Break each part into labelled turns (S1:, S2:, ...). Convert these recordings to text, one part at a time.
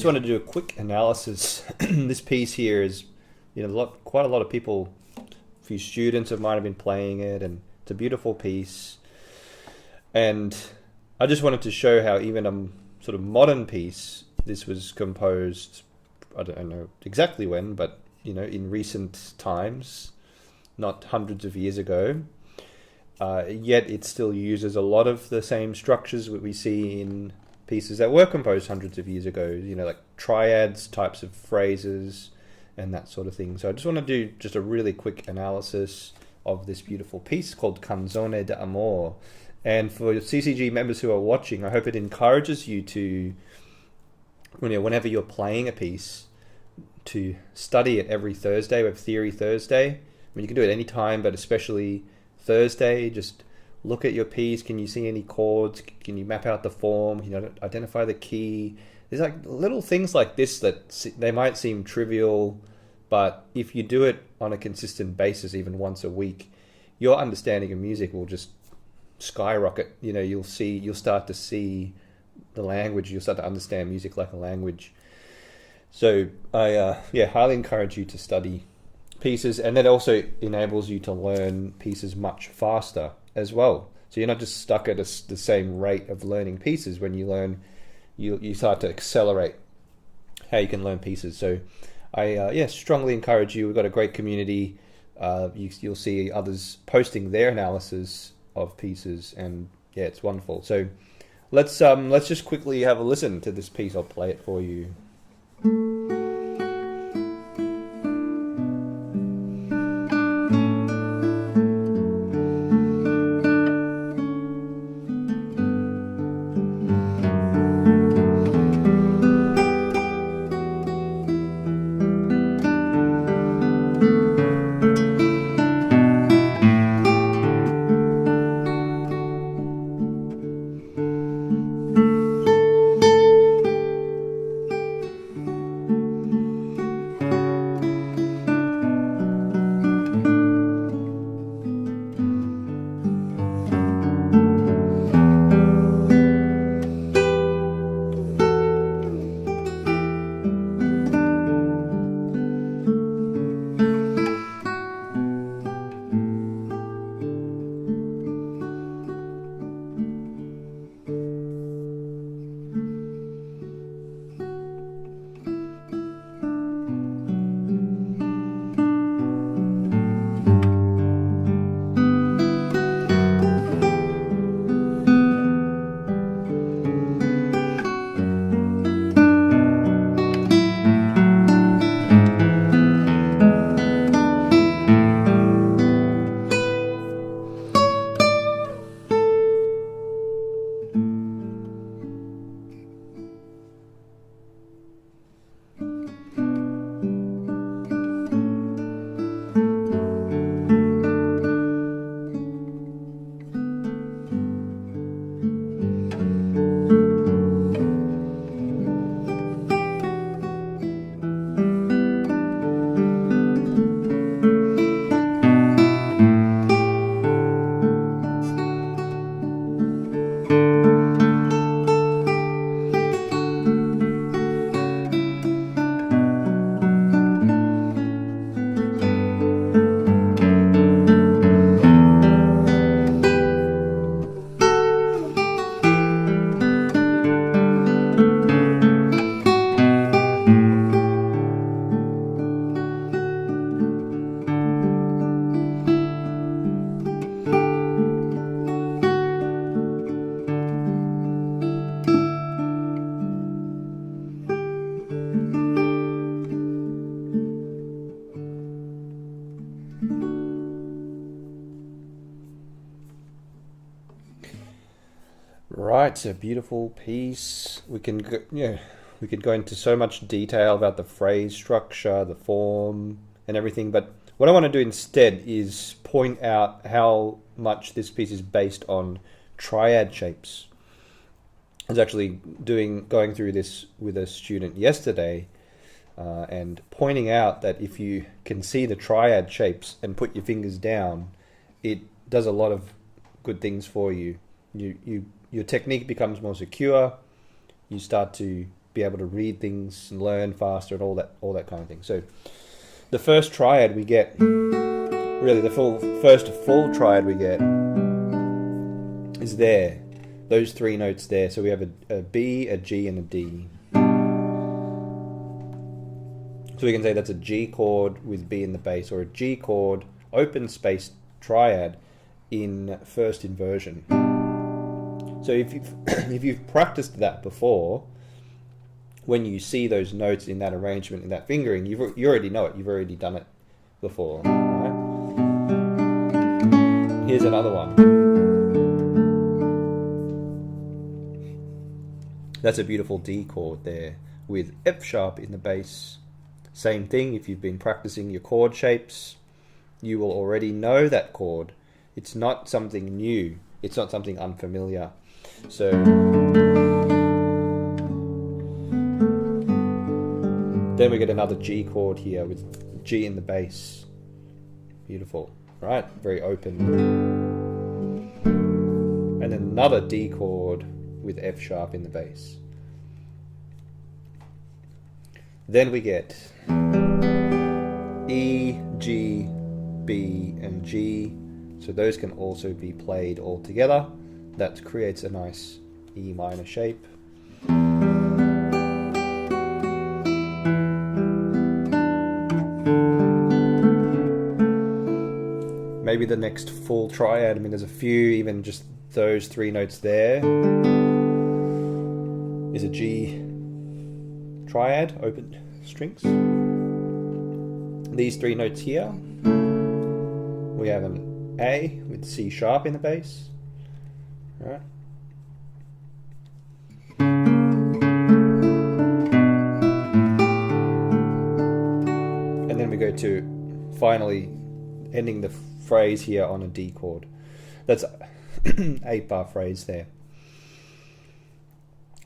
S1: just wanted to do a quick analysis. This piece here is, quite a lot of people, a few students of mine have been playing it, and it's a beautiful piece. And I just wanted to show how even a sort of modern piece, this was composed, I don't know exactly when, but in recent times, not hundreds of years ago. Yet it still uses a lot of the same structures that we see in pieces that were composed hundreds of years ago, like triads, types of phrases, and that sort of thing. So I just want to do just a really quick analysis of this beautiful piece called Canzone d'amore. And for CCG members who are watching, I hope it encourages you to, whenever you're playing a piece, to study it every Thursday. We have Theory Thursday. I mean, you can do it any time, but especially Thursday. Just look at your piece. Can you see any chords? Can you map out the form? Can you identify the key? There's like little things like this that they might seem trivial, but if you do it on a consistent basis, even once a week, your understanding of music will just skyrocket. You'll start to see the language. You'll start to understand music like a language. So I highly encourage you to study pieces, and that also enables you to learn pieces much faster as well. So you're not just stuck at the same rate of learning pieces. When you learn, you start to accelerate how you can learn pieces. So I strongly encourage you. We've got a great community. You'll see others posting their analysis of pieces, and it's wonderful. So let's just quickly have a listen to this piece. I'll play it for you. Right, it's a beautiful piece. We can go into so much detail about the phrase structure, the form, and everything. But what I want to do instead is point out how much this piece is based on triad shapes. I was actually going through this with a student yesterday, and pointing out that if you can see the triad shapes and put your fingers down, it does a lot of good things for you. Your technique becomes more secure. You start to be able to read things and learn faster and all that kind of thing. So the first triad we get, really the first full triad we get is there. Those three notes there. So we have a B, a G, and a D. So we can say that's a G chord with B in the bass, or a G chord open space triad in first inversion. So if you've practiced that before, when you see those notes in that arrangement, in that fingering, you already know it. You've already done it before. Right? Here's another one. That's a beautiful D chord there with F sharp in the bass. Same thing, if you've been practicing your chord shapes, you will already know that chord. It's not something new. It's not something unfamiliar. So then we get another G chord here with G in the bass. Beautiful, right? Very open. And another D chord with F sharp in the bass. Then we get E, G, B, and G. So those can also be played all together. That creates a nice E minor shape. Maybe the next full triad, I mean there's a few, even just those three notes there is a G triad, open strings. These three notes here, we have an A with C sharp in the bass. All right. And then we go to finally ending the phrase here on a D chord. That's 8-bar phrase there.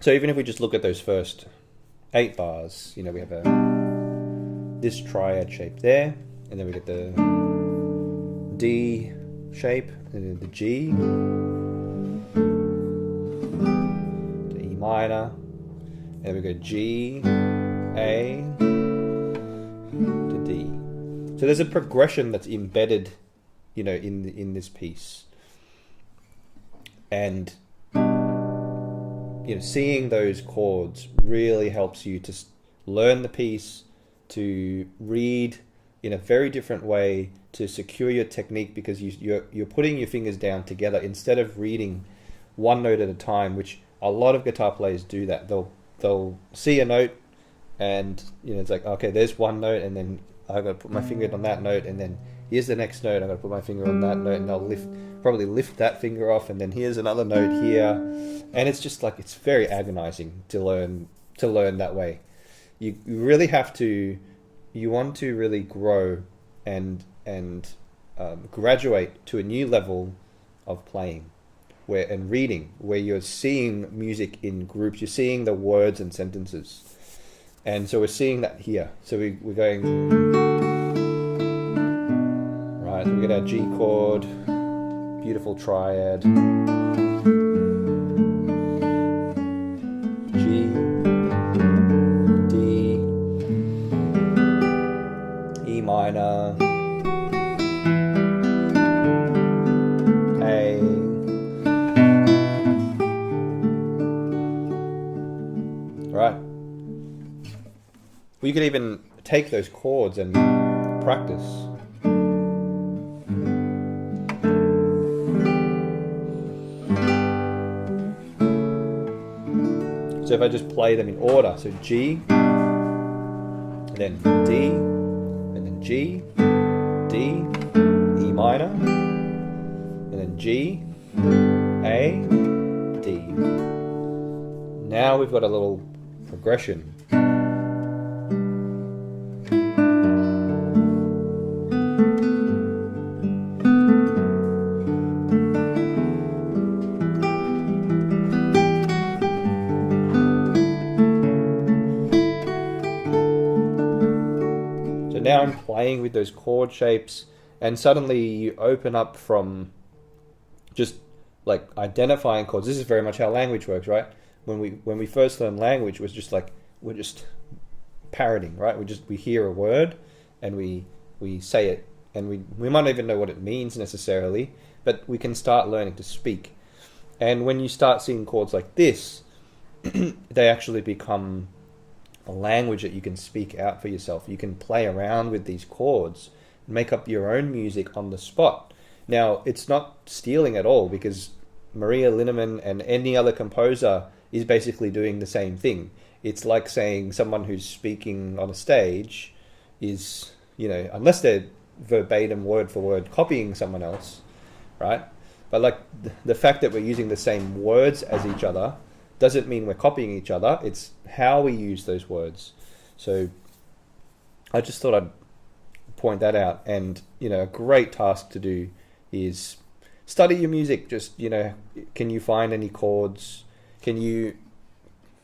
S1: So even if we just look at those first 8 bars, you know, we have this triad shape there, and then we get the D shape, and then the G, the E minor, and then we go G, A, to D. So there's a progression that's embedded, you know, in this piece, and you know, seeing those chords really helps you to learn the piece, to read in a very different way, to secure your technique, because you're putting your fingers down together instead of reading one note at a time, which a lot of guitar players do that. They'll see a note, and you know, it's like, okay, there's one note, and then I've got to put my finger on that note, and then here's the next note, I've got to put my finger on that note, and they'll probably lift that finger off, and then here's another note here, and it's just like, it's very agonizing to learn that way. You really have to, you want to really grow and graduate to a new level of playing and reading, where you're seeing music in groups, you're seeing the words and sentences, and so we're seeing that here. So we're going right, so we get our G chord, beautiful triad, G, D, E minor, A, right. Well, you could even take those chords and practice. So if I just play them in order, so G, and then D, and then G, D, E minor, and then G, A, D. Now we've got a little progression. Now I'm playing with those chord shapes, and suddenly you open up from just like identifying chords. This is very much how language works, right? When we first learned language, it was just like we're just parroting, right? We hear a word and we say it, and we might not even know what it means necessarily, but we can start learning to speak. And when you start seeing chords like this, they actually become a language that you can speak out for yourself. You can play around with these chords, make up your own music on the spot. Now, it's not stealing at all, because Maria Linnemann and any other composer is basically doing the same thing. It's like saying someone who's speaking on a stage is, unless they're verbatim, word for word, copying someone else, right? But like the fact that we're using the same words as each other doesn't mean we're copying each other. It's how we use those words. So I just thought I'd point that out. And, a great task to do is study your music. Just, can you find any chords? Can you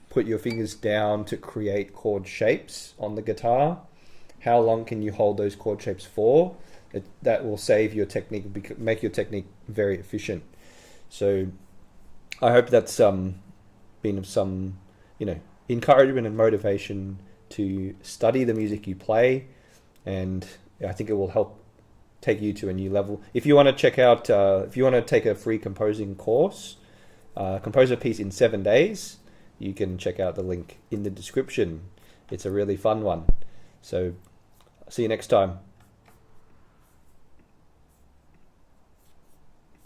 S1: put your fingers down to create chord shapes on the guitar? How long can you hold those chord shapes for? That will save your technique, make your technique very efficient. So I hope that's been of some, encouragement and motivation to study the music you play, and I think it will help take you to a new level. If you want to check out, if you want to take a free composing course, compose a piece in 7 days, you can check out the link in the description. It's a really fun one. So see you next time.